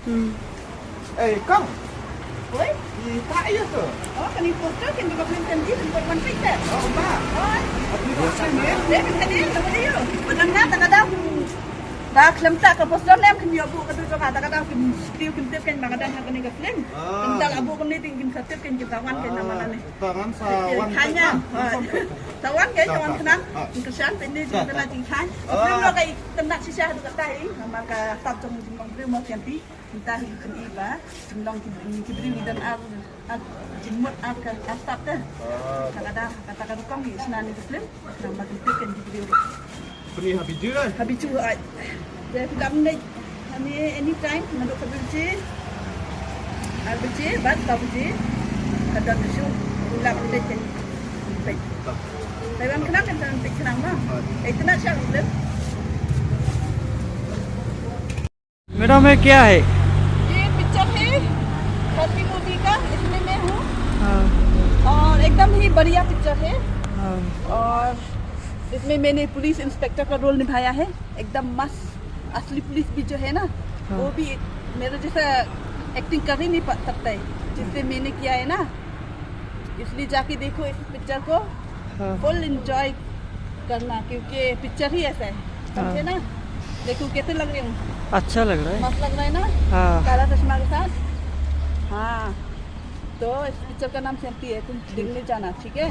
Kang, Oi? tak ya ke? Oh, kan itu poster kan juga belum tentu tempat one piece. Oh, tak. Oh, Apa buat sini? dia kan dia sama dia. Benar tak ada. Dah kelam tak ke poster nem kan dia bu kata juga tak ada kan dia kan tip kan kadang kan ni ke film. Tinggal abu kan ni tinggal satip kan kita wan kan nama ni. Tangan sawan. Hanya. Tawan ke tawan kenal. Kesan ini tinggal lagi kan. Film lo kayak tentang sisa tu kata ini maka tak jom jom film mau nanti entah kan iba jumlah kibri dan jimut ke asap tu. Kadang kata kong ni senan ni film nama itu kan kibri. Beri habis je kan? Habis juga. Dia film ni kami anytime manduk kerja. Kerja, bas kerja. Kadang tu ulang benda je. Taiwan kenal kan cantik senang mah. Itu nak siapa film? Madam ये क्या है? ये picture है happy movie का, इसमें मैं हूँ हाँ, और एकदम ही बढ़िया पिक्चर है हाँ, और इसमें मैंने पुलिस इंस्पेक्टर का रोल निभाया है। एकदम मस्त असली पुलिस भी जो है ना वो भी मेरा जैसा एक्टिंग कर ही नहीं सकता है जिससे मैंने किया है ना, इसलिए जाके देखो इस पिक्चर को, हाँ, फुल एंजॉय करना क्योंकि पिक्चर ही ऐसा है, समझे ना। देखो कैसे लग रहे हूँ, अच्छा लग रहा है। मस्त लग रहा है ना, हाँ, काला चश्मा के साथ। हाँ तो इस पिक्चर का नाम सैंपी है, तुम देखने जाना ठीक है।